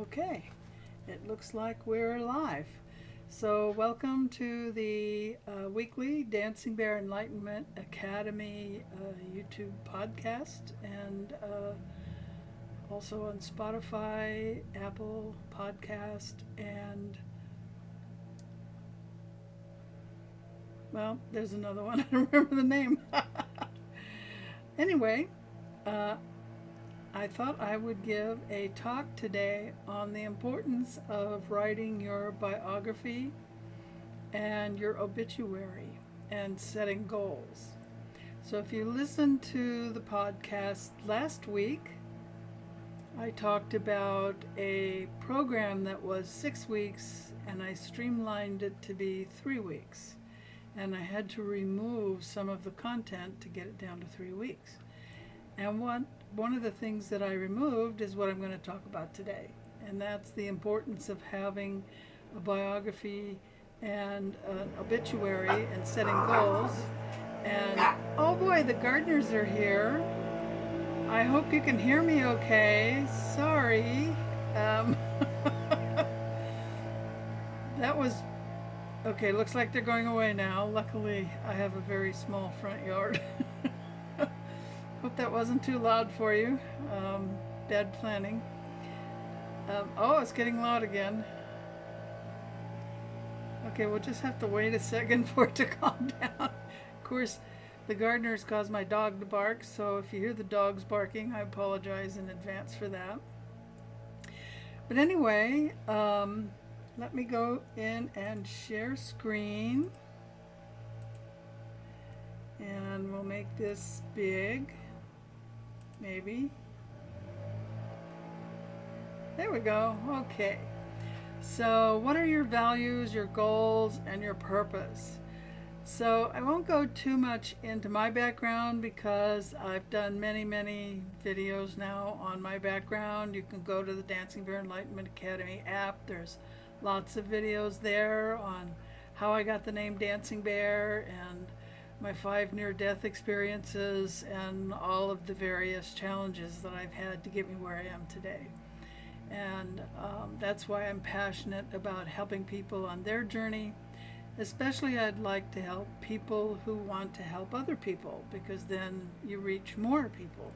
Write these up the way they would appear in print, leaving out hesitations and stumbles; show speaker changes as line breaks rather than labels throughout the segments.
Okay, it looks like we're live. So, welcome to the weekly Dancing Bear Enlightenment Academy YouTube podcast and also on Spotify, Apple Podcast, and well, there's another one. I don't remember the name. Anyway, uh, I thought I would give a talk today on the importance of writing your biography and your obituary and setting goals. So, if you listened to the podcast last week, I talked about a program that was 6 weeks and I streamlined it to be 3 weeks. And I had to remove some of the content to get it down to 3 weeks. And one of the things that I removed is what I'm going to talk about today. And that's the importance of having a biography and an obituary and setting goals. And oh boy, the gardeners are here. I hope you can hear me okay. Sorry. That was okay. Looks like they're going away now. Luckily, I have a very small front yard. Hope that wasn't too loud for you. Bad planning. Oh, it's getting loud again. Okay, we'll just have to wait a second for it to calm down. Of course, the gardeners caused my dog to bark, so if you hear the dogs barking, I apologize in advance for that. But anyway, let me go in and share screen. And we'll make this big. Maybe. There we go. Okay. So, what are your values, your goals, and your purpose? So, I won't go too much into my background because I've done many videos now on my background. You can go to the Dancing Bear Enlightenment Academy app. There's lots of videos there on how I got the name Dancing Bear and my 5 near-death experiences and all of the various challenges that I've had to get me where I am today. And that's why I'm passionate about helping people on their journey. Especially I'd like to help people who want to help other people, because then you reach more people.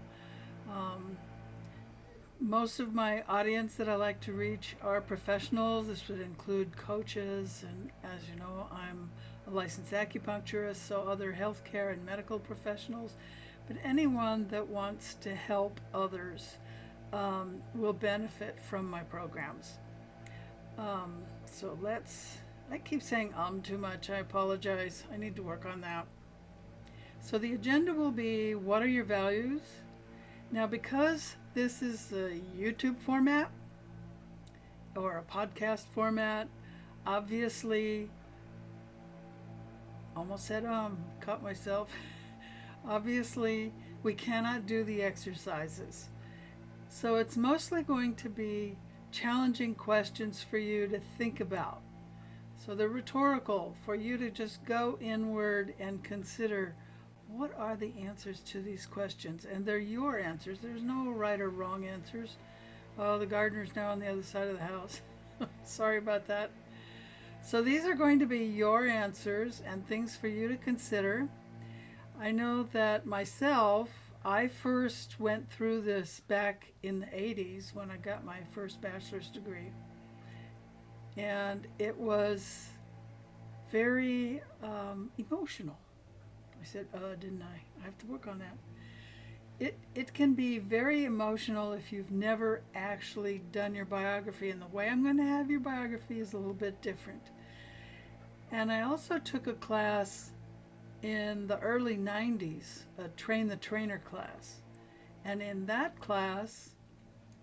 Most of my audience that I like to reach are professionals. This would include coaches, and as you know, I'm a licensed acupuncturist, so other healthcare and medical professionals. But anyone that wants to help others will benefit from my programs. So I keep saying too much. I apologize. I need to work on that. So the agenda will be, what are your values? Now, because this is a YouTube format or a podcast format, obviously, almost said caught myself. Obviously, we cannot do the exercises. So it's mostly going to be challenging questions for you to think about. So they're rhetorical, for you to just go inward and consider, what are the answers to these questions? And they're your answers. There's no right or wrong answers. Oh, the gardener's now on the other side of the house. Sorry about that. So these are going to be your answers and things for you to consider. I know that myself, I first went through this back in the 80s when I got my first bachelor's degree. And it was very emotional. I said, didn't I? I have to work on that. It can be very emotional if you've never actually done your biography, and the way I'm going to have your biography is a little bit different. And I also took a class in the early 90s, a Train the Trainer class. And in that class,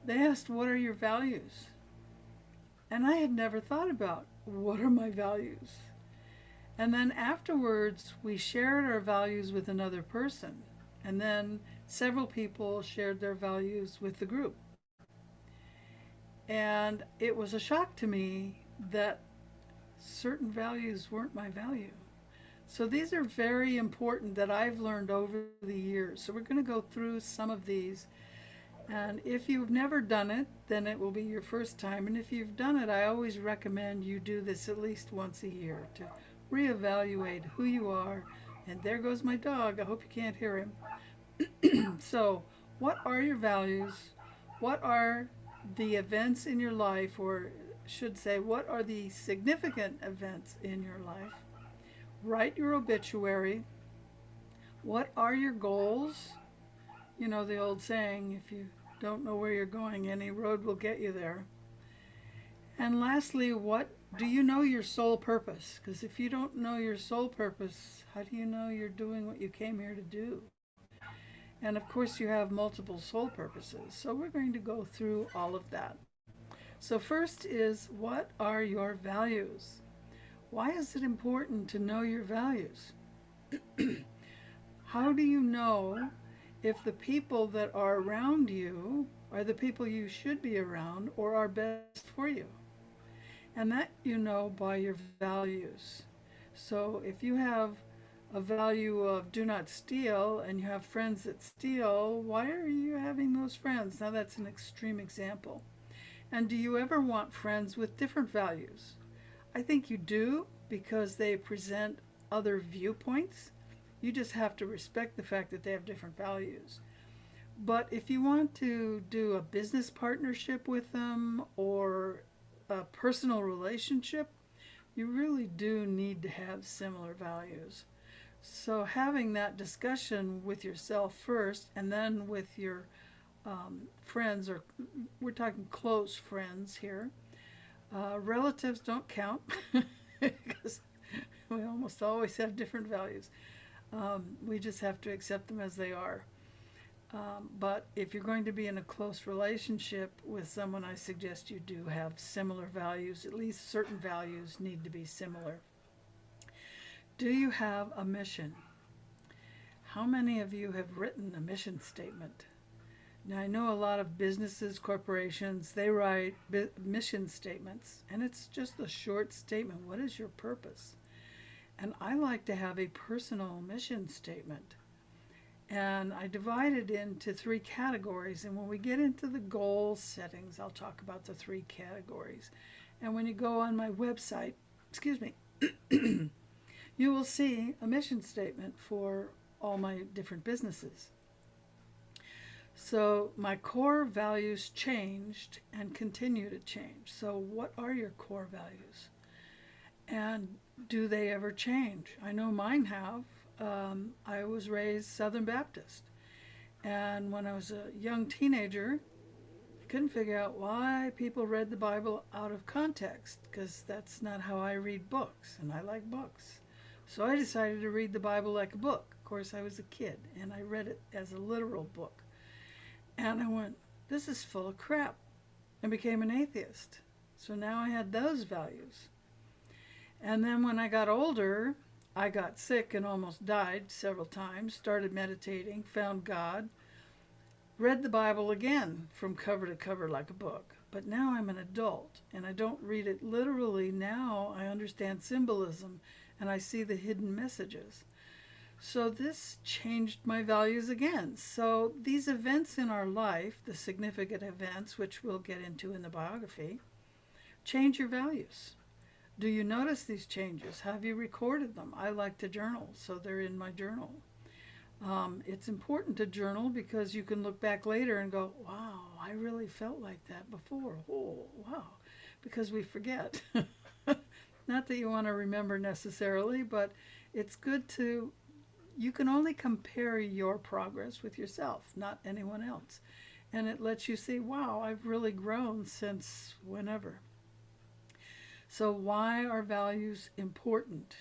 they asked, what are your values? And I had never thought about, what are my values? And then afterwards, we shared our values with another person. And then several people shared their values with the group. And it was a shock to me that certain values weren't my value. So these are very important that I've learned over the years. So we're going to go through some of these And if you've never done it, then it will be your first time. And if you've done it, I always recommend you do this at least once a year to reevaluate who you are. And there goes my dog. I hope you can't hear him. So, what are your values? What are the events in your life, or should say, what are the significant events in your life? Write your obituary. What are your goals? You know the old saying, if you don't know where you're going, any road will get you there. And lastly, what do you know your soul purpose? Because if you don't know your soul purpose, how do you know you're doing what you came here to do? And of course, you have multiple soul purposes. So we're going to go through all of that. So, first is, what are your values? Why is it important to know your values? How do you know if the people that are around you are the people you should be around or are best for you? And that you know by your values. So if you have a value of do not steal and you have friends that steal, why are you having those friends? Now that's an extreme example. And do you ever want friends with different values? I think you do, because they present other viewpoints. You just have to respect the fact that they have different values. But if you want to do a business partnership with them or a personal relationship, you really do need to have similar values. So having that discussion with yourself first, and then with your friends, or we're talking close friends here. Relatives don't count because we almost always have different values. We just have to accept them as they are. But if you're going to be in a close relationship with someone, I suggest you do have similar values. At least certain values need to be similar. Do you have a mission? How many of you have written a mission statement? Now, I know a lot of businesses, corporations, they write mission statements, and it's just a short statement. What is your purpose? And I like to have a personal mission statement. And I divide it into three categories. And when we get into the goal settings, I'll talk about the three categories. And when you go on my website, excuse me, you will see a mission statement for all my different businesses. So my core values changed and continue to change. So what are your core values? And do they ever change? I know mine have. I was raised Southern Baptist. And when I was a young teenager, I couldn't figure out why people read the Bible out of context, because that's not how I read books, and I like books. So I decided to read the Bible like a book. Of course, I was a kid, and I read it as a literal book. And I went, this is full of crap, and became an atheist. So now I had those values. And then when I got older, I got sick and almost died several times, started meditating, found God, read the Bible again from cover to cover like a book. But now I'm an adult, and I don't read it literally. Now I understand symbolism, and I see the hidden messages. So this changed my values again. So these events in our life, the significant events, which we'll get into in the biography, change your values. Do you notice these changes? Have you recorded them? I like to journal, so they're in my journal. It's important to journal because you can look back later and go, wow, I really felt like that before. Oh, wow. Because we forget. Not that you want to remember necessarily, but it's good to, you can only compare your progress with yourself, not anyone else. And it lets you see, wow, I've really grown since whenever. So why are values important?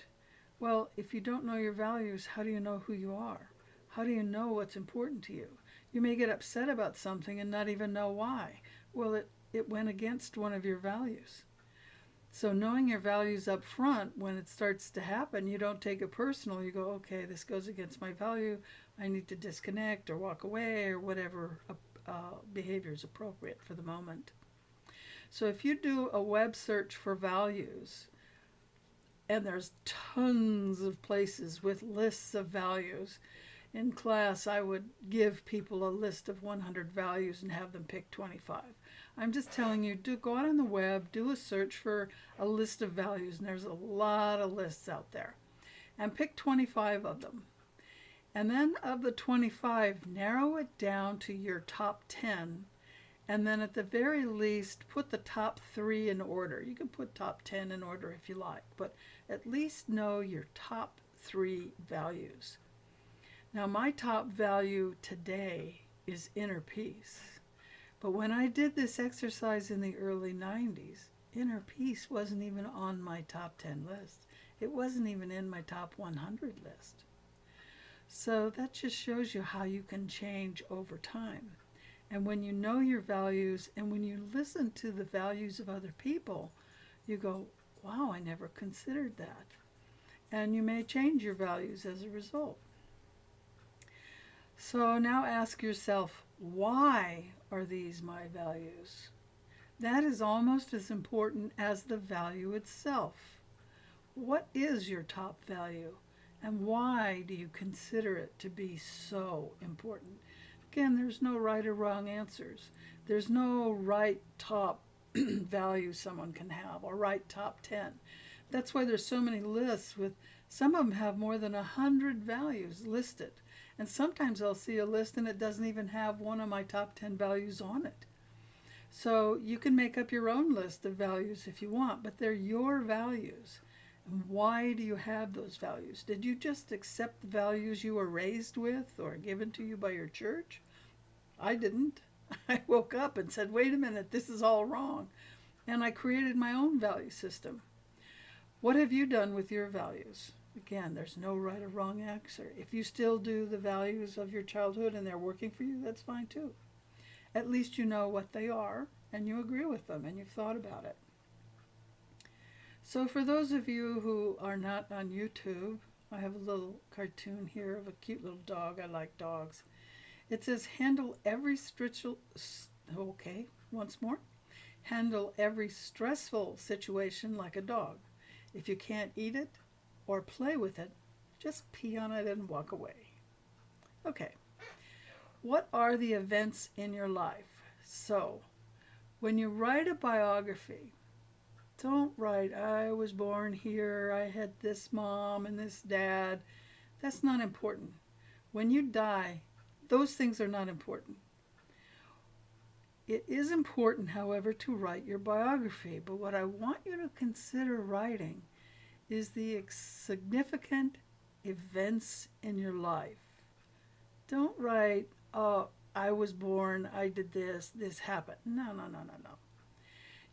Well, if you don't know your values, how do you know who you are? How do you know what's important to you? You may get upset about something and not even know why. Well, it went against one of your values. So knowing your values up front, when it starts to happen, you don't take it personal. You go, okay, this goes against my value. I need to disconnect or walk away or whatever behavior is appropriate for the moment. So if you do a web search for values, and there's tons of places with lists of values, in class, I would give people a list of 100 values and have them pick 25. I'm just telling you, go out on the web, do a search for a list of values, and there's a lot of lists out there, and pick 25 of them. And then of the 25, narrow it down to your top 10. And then at the very least, put the top 3 in order. You can put top 10 in order if you like, but at least know your top 3 values. Now, my top value today is inner peace. But when I did this exercise in the early 90s, inner peace wasn't even on my top 10 list. It wasn't even in my top 100 list. So that just shows you how you can change over time. And when you know your values and when you listen to the values of other people, you go, wow, I never considered that. And you may change your values as a result. So now ask yourself, why are these my values? That is almost as important as the value itself. What is your top value? And why do you consider it to be so important? Again, there's no right or wrong answers. There's no right top value someone can have or right top 10. That's why there's so many lists with, some of them have more than 100 values listed. And sometimes I'll see a list and it doesn't even have one of my top 10 values on it. So you can make up your own list of values if you want, but they're your values. And why do you have those values? Did you just accept the values you were raised with or given to you by your church? I didn't. I woke up and said, wait a minute, this is all wrong. And I created my own value system. What have you done with your values? Again, there's no right or wrong answer. If you still do the values of your childhood and they're working for you, that's fine too. At least you know what they are and you agree with them and you've thought about it. So for those of you who are not on YouTube, I have a little cartoon here of a cute little dog. I like dogs. It says, handle every stressful, okay, once more. Handle every stressful situation like a dog. If you can't eat it or play with it, just pee on it and walk away. Okay, what are the events in your life? So, when you write a biography, don't write, I was born here, I had this mom and this dad. That's not important. When you die, those things are not important. It is important, however, to write your biography, but what I want you to consider writing is the significant events in your life. Don't write, oh, I was born, I did this, this happened. No.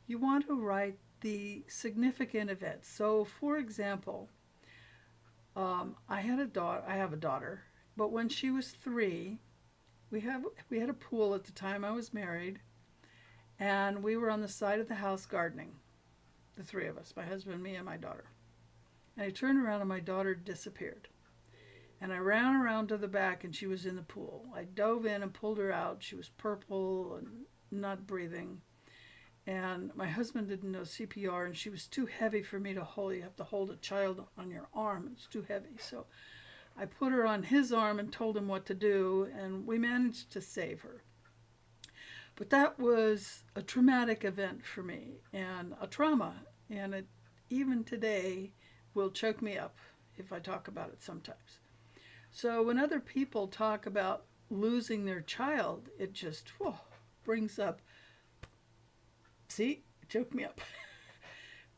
You want to write the significant events. So, for example, I have a daughter, but when she was 3, we had a pool at the time I was married, and we were on the side of the house gardening, the 3 of us, my husband, me, and my daughter. And I turned around and my daughter disappeared. And I ran around to the back and she was in the pool. I dove in and pulled her out. She was purple and not breathing. And my husband didn't know CPR and she was too heavy for me to hold. You have to hold a child on your arm. It's too heavy. So I put her on his arm and told him what to do, and we managed to save her. But that was a traumatic event for me and a trauma. And it, even today, will choke me up if I talk about it sometimes. So when other people talk about losing their child, it just brings up, see, it choked me up,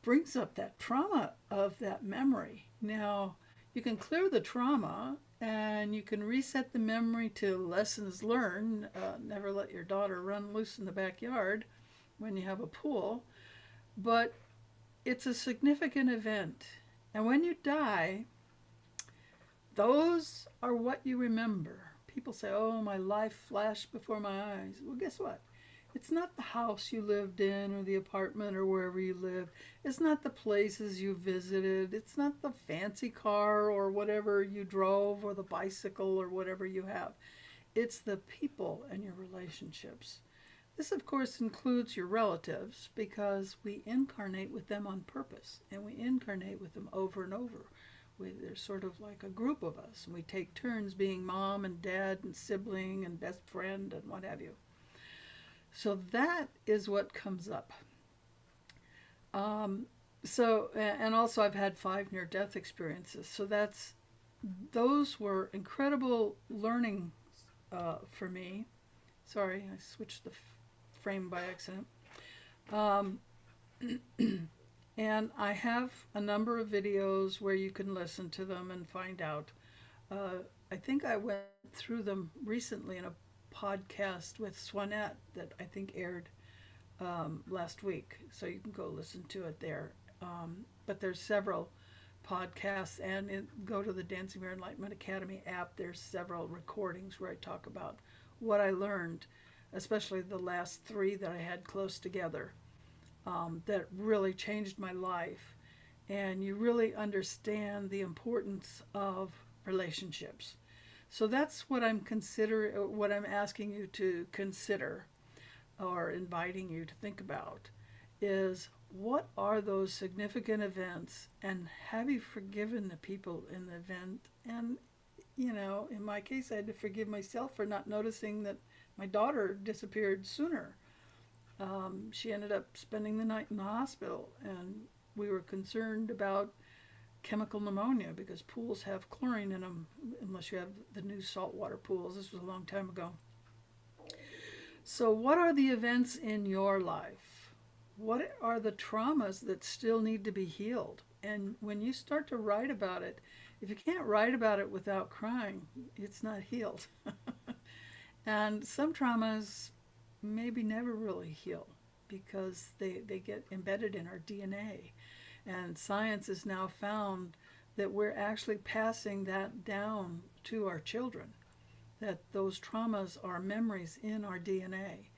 brings up that trauma of that memory. Now, you can clear the trauma and you can reset the memory to lessons learned. Never let your daughter run loose in the backyard when you have a pool. But it's a significant event. And when you die, those are what you remember. People say, oh, my life flashed before my eyes. Well, guess what? It's not the house you lived in or the apartment or wherever you lived. It's not the places you visited. It's not the fancy car or whatever you drove or the bicycle or whatever you have. It's the people and your relationships. This, of course, includes your relatives because we incarnate with them on purpose and we incarnate with them over and over. There's sort of like a group of us, and we take turns being mom and dad and sibling and best friend and what have you. So that is what comes up. Um, and also I've had 5 near-death experiences. So those were incredible learning for me. Sorry, I switched the frame by accident. Um, and I have a number of videos where you can listen to them and find out. I think I went through them recently in a podcast with Swanette that I think aired last week, so you can go listen to it there. But there's several podcasts, and go to the Dancing Mirror Enlightenment Academy app. There's several recordings where I talk about what I learned, especially the last 3 that I had close together, that really changed my life. And you really understand the importance of relationships. So that's what what I'm asking you to consider, or inviting you to think about, is what are those significant events, and have you forgiven the people in the event? And, in my case, I had to forgive myself for not noticing that my daughter disappeared sooner. She ended up spending the night in the hospital, and we were concerned about chemical pneumonia because pools have chlorine in them, unless you have the new saltwater pools. This was a long time ago. So what are the events in your life? What are the traumas that still need to be healed? And when you start to write about it, if you can't write about it without crying, it's not healed. And some traumas maybe never really heal because they get embedded in our DNA. And science has now found that we're actually passing that down to our children, that those traumas are memories in our DNA,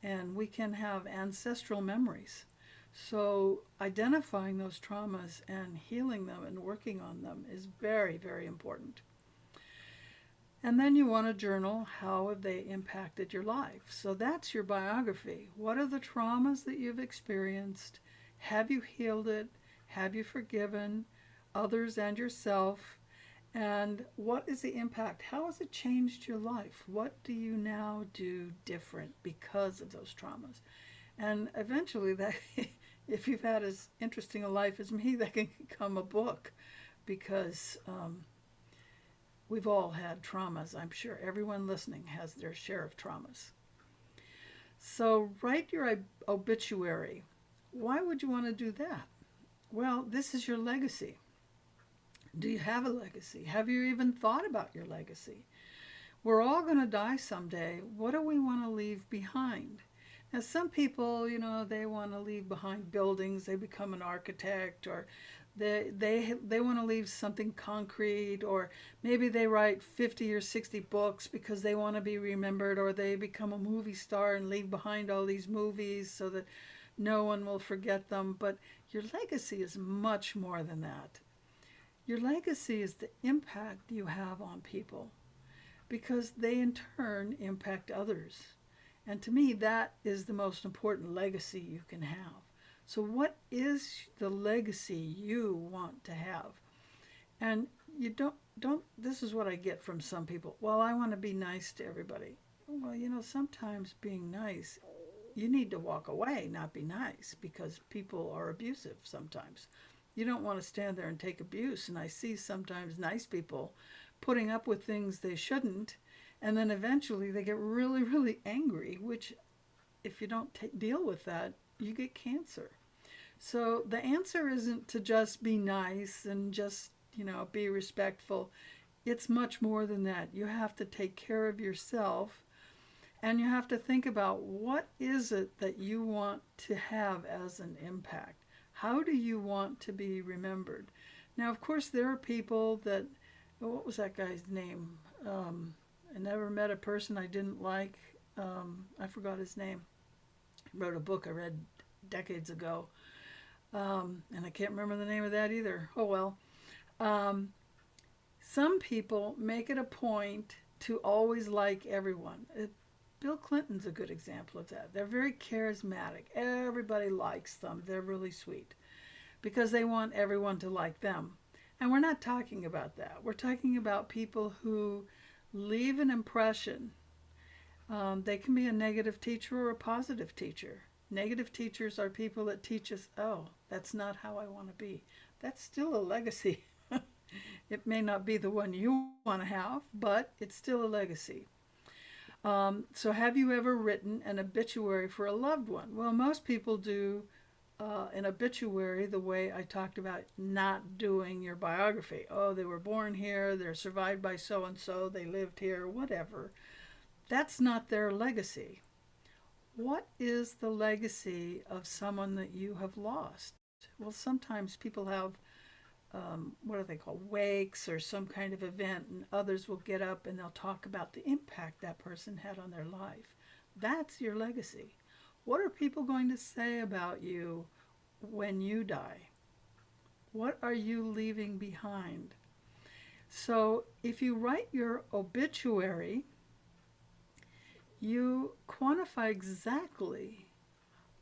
and we can have ancestral memories. So identifying those traumas and healing them and working on them is very, very important. And then you want to journal, how have they impacted your life? So that's your biography. What are the traumas that you've experienced? Have you healed it? Have you forgiven others and yourself? And what is the impact? How has it changed your life? What do you now do different because of those traumas? And eventually, that, if you've had as interesting a life as me, that can become a book, because we've all had traumas. I'm sure everyone listening has their share of traumas. So write your obituary. Why would you want to do that? Well, this is your legacy. Do you have a legacy? Have you even thought about your legacy? We're all going to die someday. What do we want to leave behind? Now, some people, they want to leave behind buildings. They become an architect, or they want to leave something concrete, or maybe they write 50 or 60 books because they want to be remembered, or they become a movie star and leave behind all these movies so that no one will forget them. But your legacy is much more than that. Your legacy is the impact you have on people, because they in turn impact others. And to me, that is the most important legacy you can have. So what is the legacy you want to have? And you don't this is what I get from some people. Well, I want to be nice to everybody. Well, sometimes being nice, you need to walk away, not be nice, because people are abusive sometimes. You don't want to stand there and take abuse. And I see sometimes nice people putting up with things they shouldn't, and then eventually they get really, really angry, which, if you don't deal with that, you get cancer. So the answer isn't to just be nice and just, be respectful. It's much more than that. You have to take care of yourself, and you have to think about, what is it that you want to have as an impact? How do you want to be remembered? Now, of course, there are people that, what was that guy's name? I never met a person I didn't like. I forgot his name. He wrote a book I read decades ago. And I can't remember the name of that either. Oh, well. Some people make it a point to always like everyone. Bill Clinton's a good example of that. They're very charismatic. Everybody likes them. They're really sweet because they want everyone to like them. And we're not talking about that. We're talking about people who leave an impression. They can be a negative teacher or a positive teacher. Negative teachers are people that teach us, oh, that's not how I want to be. That's still a legacy. It may not be the one you want to have, but it's still a legacy. So, have you ever written an obituary for a loved one? Well, most people do an obituary the way I talked about not doing your biography. Oh, they were born here, they're survived by so and so, they lived here, whatever. That's not their legacy. What is the legacy of someone that you have lost? Well, sometimes people have what do they call wakes or some kind of event, and others will get up and they'll talk about the impact that person had on their life. That's your legacy. What are people going to say about you when you die? What are you leaving behind? So, if you write your obituary, you quantify exactly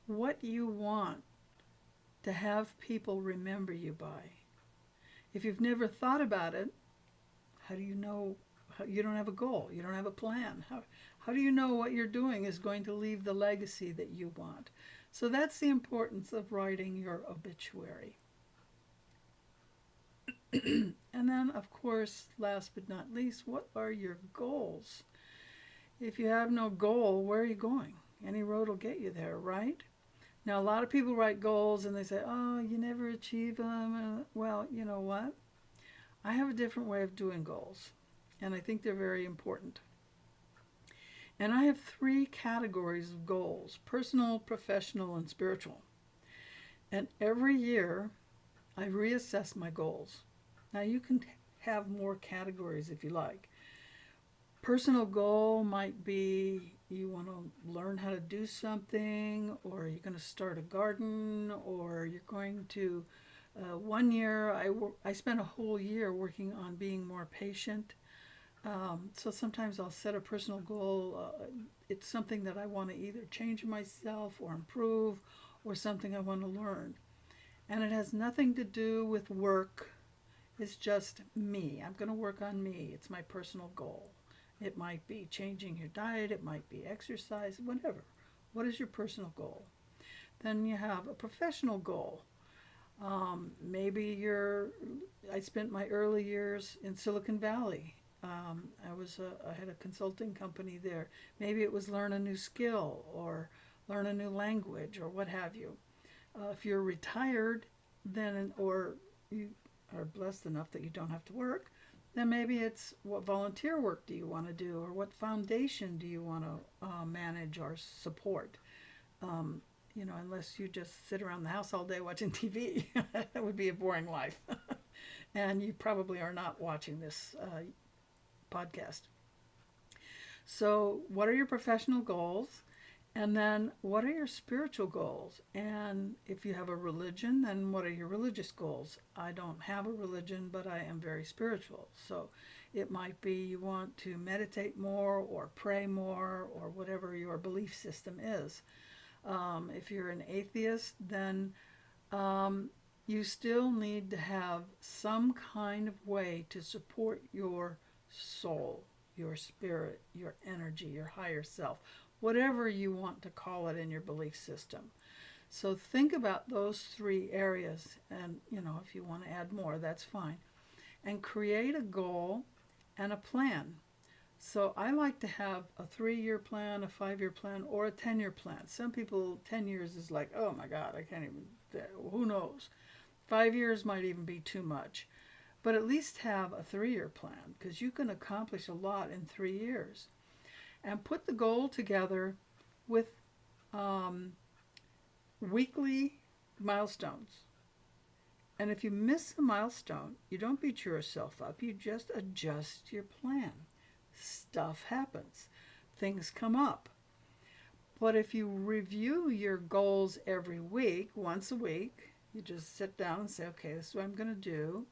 what you want to have people remember you by. If you've never thought about it, how do you know? You don't have a goal, you don't have a plan. How do you know what you're doing is going to leave the legacy that you want? So that's the importance of writing your obituary. And then, of course, last but not least, what are your goals? If you have no goal, where are you going? Any road will get you there, right? Now, a lot of people write goals and they say, oh, you never achieve them. Well, you know what? I have a different way of doing goals, and I think they're very important. And I have three categories of goals: personal, professional, and spiritual. And every year, I reassess my goals. Now, you can have more categories if you like. Personal goal might be you want to learn how to do something, or you're going to start a garden, or you're going to. One year, I spent a whole year working on being more patient. So sometimes I'll set a personal goal. It's something that I want to either change myself or improve, or something I want to learn. And it has nothing to do with work. It's just me. I'm going to work on me. It's my personal goal. It might be changing your diet, it might be exercise, whatever. What is your personal goal? Then you have a professional goal. Maybe I spent my early years in Silicon Valley. I had a consulting company there. Maybe it was learn a new skill or learn a new language or what have you. If you're retired, then or you are blessed enough that you don't have to work, then maybe it's what volunteer work do you want to do, or what foundation do you want to manage or support. Um, Unless you just sit around the house all day watching TV, that would be a boring life. And you probably are not watching this podcast. So, what are your professional goals? And then, what are your spiritual goals? And if you have a religion, then what are your religious goals? I don't have a religion, but I am very spiritual. So, it might be you want to meditate more or pray more or whatever your belief system is. If you're an atheist, then you still need to have some kind of way to support your soul, your spirit, your energy, your higher self, whatever you want to call it in your belief system. So think about those three areas, and if you want to add more, that's fine. And create a goal and a plan. So I like to have a 3-year plan, a 5-year plan, or a 10-year plan. Some people, 10 years is like, oh my God, I can't even, who knows? 5 years might even be too much. But at least have a 3-year plan, because you can accomplish a lot in 3 years. And put the goal together with weekly milestones. And if you miss a milestone, you don't beat yourself up, you just adjust your plan. Stuff happens, things come up. But if you review your goals every week, once a week, you just sit down and say, okay, this is what I'm going to do.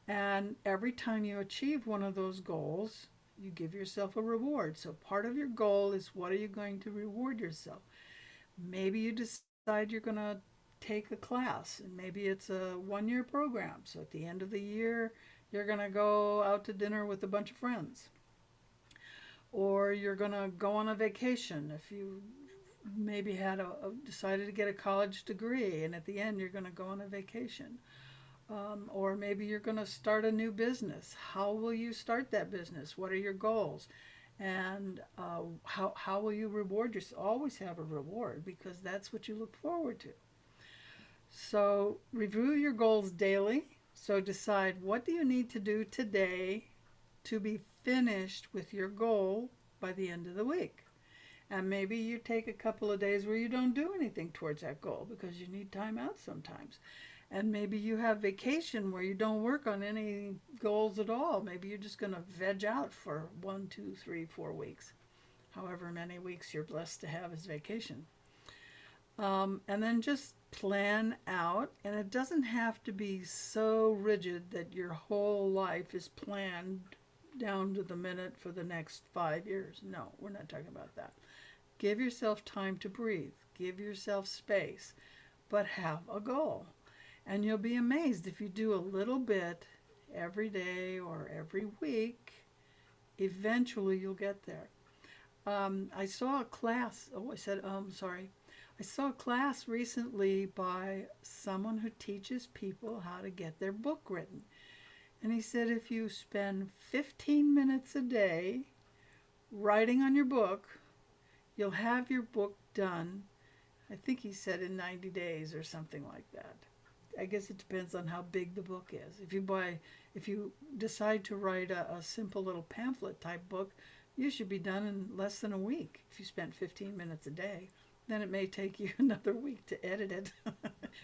And every time you achieve one of those goals, you give yourself a reward. So part of your goal is, what are you going to reward yourself? Maybe you decide you're going to take a class, and maybe it's a 1 year program. So at the end of the year, you're going to go out to dinner with a bunch of friends, or you're going to go on a vacation. If you maybe decided to get a college degree, and at the end you're going to go on a vacation. Or maybe you're going to start a new business. How will you start that business? What are your goals? And how will you reward yourself? Always have a reward, because that's what you look forward to. So review your goals daily. So decide, what do you need to do today to be finished with your goal by the end of the week? And maybe you take a couple of days where you don't do anything towards that goal because you need time out sometimes. And maybe you have vacation where you don't work on any goals at all. Maybe you're just going to veg out for 1, 2, 3, 4 weeks, however many weeks you're blessed to have as vacation. And then just plan out. And it doesn't have to be so rigid that your whole life is planned down to the minute for the next 5 years. No, we're not talking about that. Give yourself time to breathe. Give yourself space, but have a goal. And you'll be amazed if you do a little bit every day or every week, eventually you'll get there. I saw a class, I saw a class recently by someone who teaches people how to get their book written. And he said if you spend 15 minutes a day writing on your book, you'll have your book done, I think he said in 90 days or something like that. I guess it depends on how big the book is. If you decide to write a simple little pamphlet type book, you should be done in less than a week. If you spent 15 minutes a day, then it may take you another week to edit it.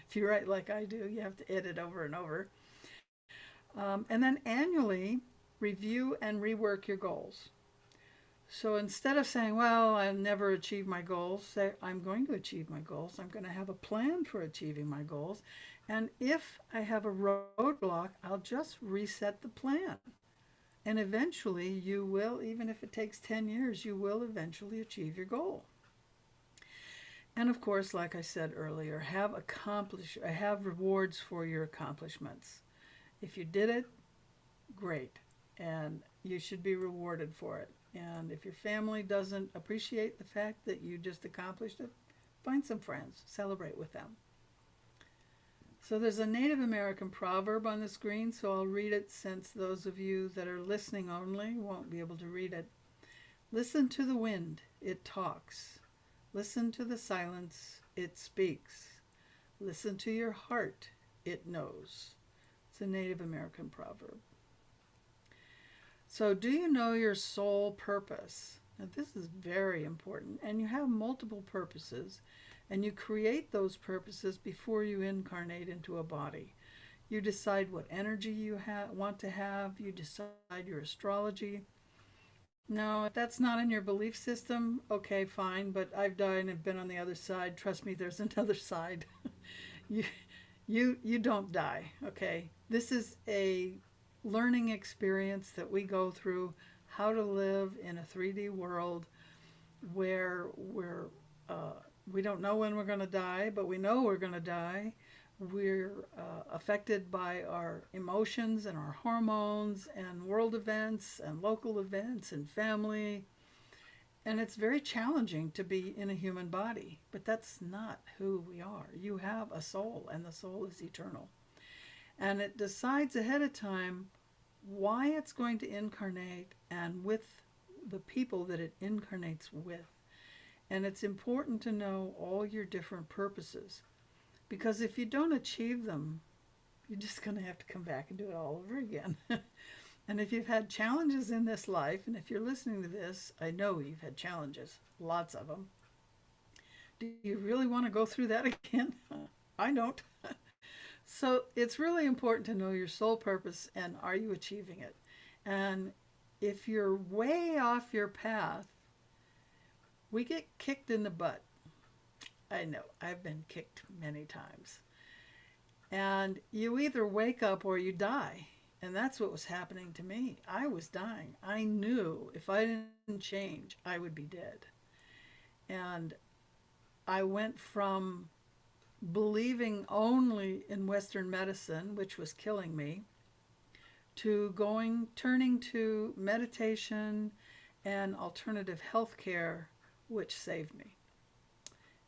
If you write like I do, you have to edit over and over. And then annually, review and rework your goals. So instead of saying, well, I'll never achieve my goals, say, I'm going to achieve my goals. I'm going to have a plan for achieving my goals. And if I have a roadblock, I'll just reset the plan. And eventually you will, even if it takes 10 years, you will eventually achieve your goal. And of course, like I said earlier, have rewards for your accomplishments. If you did it, great. And you should be rewarded for it. And if your family doesn't appreciate the fact that you just accomplished it, find some friends, celebrate with them. So there's a Native American proverb on the screen, so I'll read it since those of you that are listening only won't be able to read it. Listen to the wind, it talks. Listen to the silence, it speaks. Listen to your heart, it knows. It's a Native American proverb. So do you know your soul purpose? Now this is very important, and you have multiple purposes, and you create those purposes before you incarnate into a body. You decide what energy you want to have, you decide your astrology. Now, if that's not in your belief system, okay, fine, but I've died and have been on the other side. Trust me, there's another side. You don't die, okay? This is a learning experience that we go through, how to live in a 3D world where we don't know when we're going to die, but we know we're going to die. We're affected by our emotions and our hormones and world events and local events and family. And it's very challenging to be in a human body, but that's not who we are. You have a soul, and the soul is eternal. And it decides ahead of time why it's going to incarnate and with the people that it incarnates with. And it's important to know all your different purposes, because if you don't achieve them, you're just going to have to come back and do it all over again. And if you've had challenges in this life, and if you're listening to this, I know you've had challenges, lots of them. Do you really want to go through that again? I don't. So it's really important to know your soul purpose and are you achieving it? And if you're way off your path, we get kicked in the butt. I know, I've been kicked many times. And you either wake up or you die. And that's what was happening to me. I was dying. I knew if I didn't change, I would be dead. And I went from believing only in Western medicine, which was killing me, to turning to meditation and alternative health care, which saved me.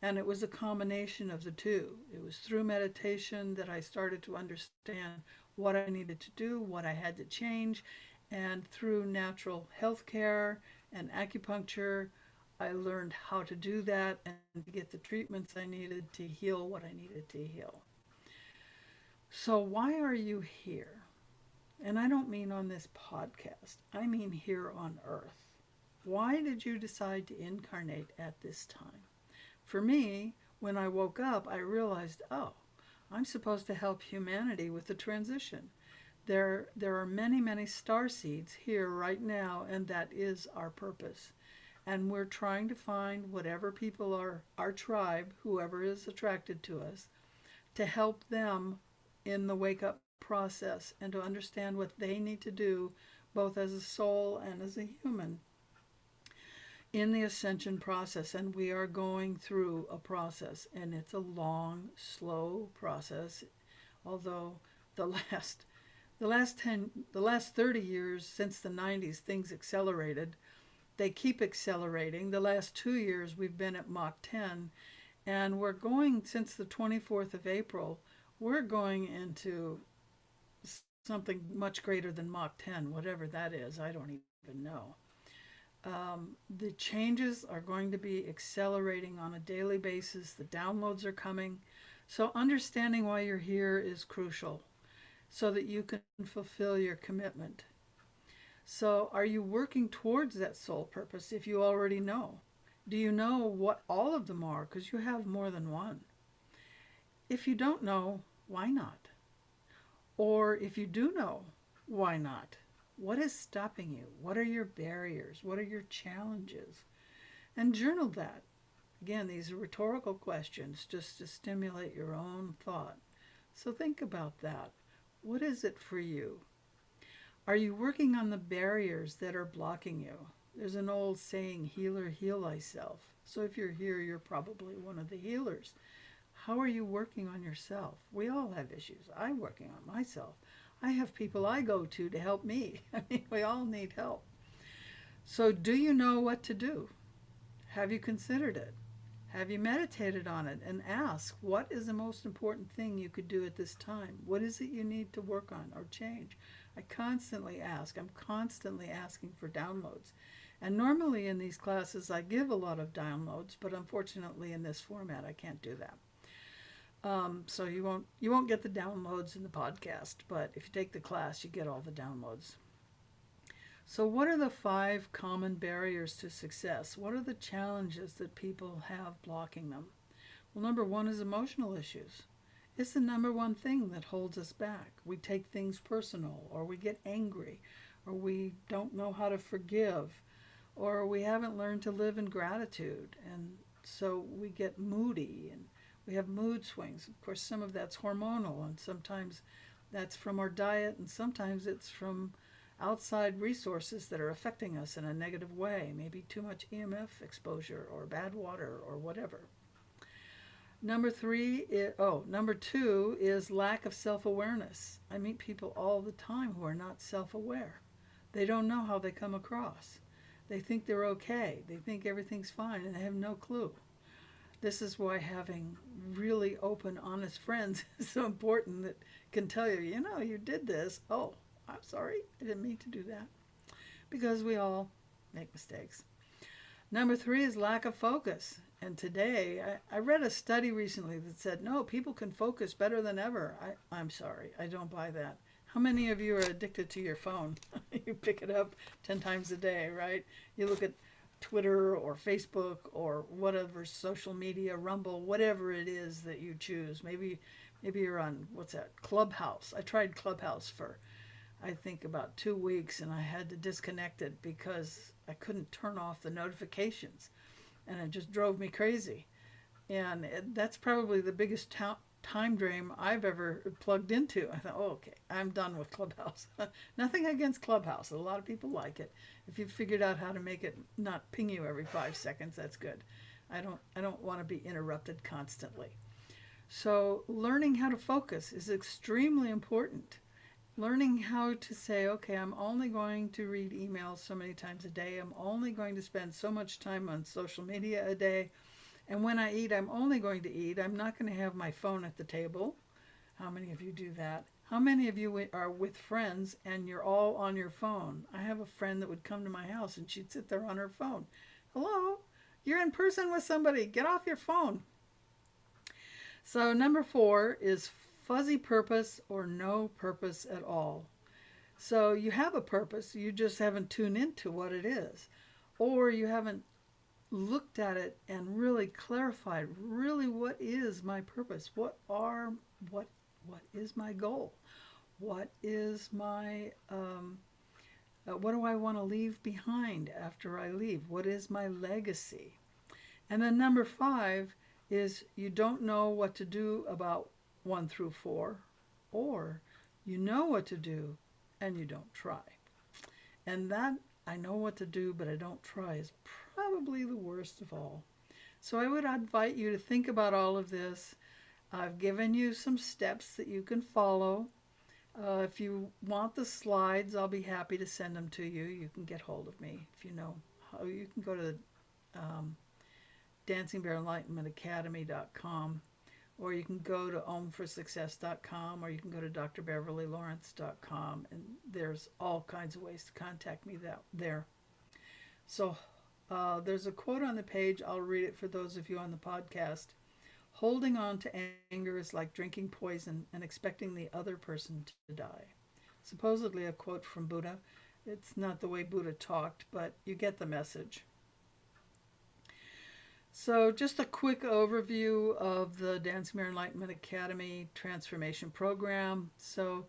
And it was a combination of the two. It was through meditation that I started to understand what I needed to do, what I had to change, and through natural health care and acupuncture, I learned how to do that and to get the treatments I needed to heal what I needed to heal. So, why are you here? And I don't mean on this podcast, I mean here on earth. Why did you decide to incarnate at this time? For me, when I woke up, I realized, oh, I'm supposed to help humanity with the transition. There are many, many star seeds here right now, and that is our purpose. And we're trying to find whatever people are, our tribe, whoever is attracted to us, to help them in the wake up process and to understand what they need to do, both as a soul and as a human, in the ascension process. And we are going through a process, and it's a long, slow process. Although the last 30 years since the 90s, things accelerated. They keep accelerating. The last 2 years we've been at Mach 10, and we're going, since the 24th of April, we're going into something much greater than Mach 10, whatever that is. I don't even know. The changes are going to be accelerating on a daily basis. The downloads are coming. So understanding why you're here is crucial so that you can fulfill your commitment. So are you working towards that soul purpose if you already know? Do you know what all of them are? Because you have more than one. If you don't know, why not? Or if you do know, why not? What is stopping you? What are your barriers? What are your challenges? And journal that. Again, these are rhetorical questions just to stimulate your own thought. So think about that. What is it for you? Are you working on the barriers that are blocking you? There's an old saying, healer, heal thyself. So if you're here, you're probably one of the healers. How are you working on yourself? We all have issues. I'm working on myself. I have people I go to help me. I mean, we all need help. So do you know what to do? Have you considered it? Have you meditated on it and ask, what is the most important thing you could do at this time? What is it you need to work on or change? I constantly ask. I'm constantly asking for downloads. And normally in these classes I give a lot of downloads, but unfortunately in this format I can't do that. So you won't get the downloads in the podcast, but if you take the class you get all the downloads. So what are the 5 common barriers to success? What are the challenges that people have blocking them? Well, number 1 is emotional issues. It's the number 1 thing that holds us back. We take things personal, or we get angry, or we don't know how to forgive, or we haven't learned to live in gratitude. And so we get moody and we have mood swings. Of course, some of that's hormonal, and sometimes that's from our diet, and sometimes it's from outside resources that are affecting us in a negative way, maybe too much EMF exposure or bad water or whatever. Number 2 is lack of self-awareness. I meet people all the time who are not self-aware. They don't know how they come across. They think they're okay. They think everything's fine, and they have no clue. This is why having really open, honest friends is so important, that can tell you, you did this. Oh, I'm sorry, I didn't mean to do that. Because we all make mistakes. Number 3 is lack of focus. And today, I read a study recently that said, no, people can focus better than ever. I'm sorry, I don't buy that. How many of you are addicted to your phone? You pick it up 10 times a day, right? You look at Twitter or Facebook or whatever, social media, Rumble, whatever it is that you choose. Maybe you're on, Clubhouse. I tried Clubhouse for, I think, about 2 weeks, and I had to disconnect it because I couldn't turn off the notifications, and it just drove me crazy. And that's probably the biggest time drain I've ever plugged into. I thought, oh, okay, I'm done with Clubhouse. Nothing against Clubhouse. A lot of people like it. If you've figured out how to make it not ping you every 5 seconds, that's good. I don't want to be interrupted constantly. So learning how to focus is extremely important. Learning how to say, okay, I'm only going to read emails so many times a day. I'm only going to spend so much time on social media a day. And when I eat, I'm only going to eat. I'm not going to have my phone at the table. How many of you do that? How many of you are with friends and you're all on your phone? I have a friend that would come to my house and she'd sit there on her phone. Hello? You're in person with somebody. Get off your phone. So, number 4 is fuzzy purpose or no purpose at all. So, you have a purpose, you just haven't tuned into what it is, or you haven't looked at it and really clarified really what is my purpose? What what is my goal? What is my what do I want to leave behind after I leave? What is my legacy? And then number 5 is you don't know what to do about 1 through 4, or you know what to do and you don't try. And that I know what to do, but I don't try is probably the worst of all. So I would invite you to think about all of this. I've given you some steps that you can follow. If you want the slides, I'll be happy to send them to you. You can get hold of me if you know how. You can go to the dancingbearenlightenmentacademy.com, or you can go to omforsuccess.com, or you can go to drbeverlylawrence.com, and there's all kinds of ways to contact me there. So there's a quote on the page. I'll read it for those of you on the podcast. Holding on to anger is like drinking poison and expecting the other person to die. Supposedly a quote from Buddha. It's not the way Buddha talked, but you get the message. So just a quick overview of the Dancing Bear Enlightenment Academy Transformation Program. So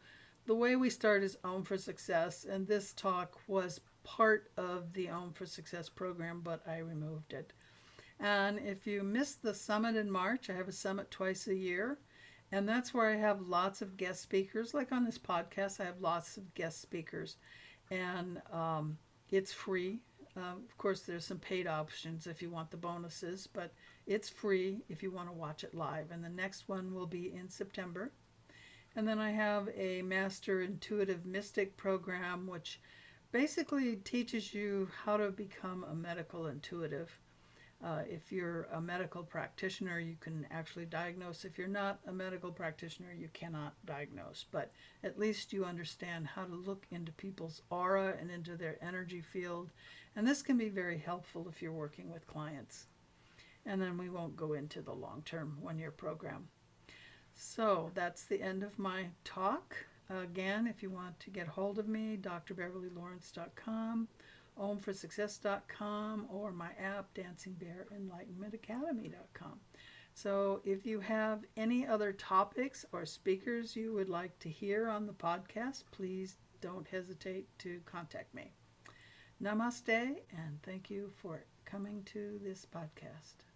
the way we start is Om for Success, and this talk was part of the Om for Success program, but I removed it. And if you missed the summit in March, I have a summit twice a year, and that's where I have lots of guest speakers. Like on this podcast, I have lots of guest speakers, and it's free. Of course, there's some paid options if you want the bonuses, but it's free if you want to watch it live. And the next one will be in September. And then I have a Master Intuitive Mystic program, which basically teaches you how to become a medical intuitive. If you're a medical practitioner, you can actually diagnose. If you're not a medical practitioner, you cannot diagnose. But at least you understand how to look into people's aura and into their energy field. And this can be very helpful if you're working with clients. And then we won't go into the long-term one-year program. So that's the end of my talk. Again, if you want to get hold of me, drbeverlylawrence.com, omforsuccess.com, or my app, dancingbearenlightenmentacademy.com. So if you have any other topics or speakers you would like to hear on the podcast, please don't hesitate to contact me. Namaste, and thank you for coming to this podcast.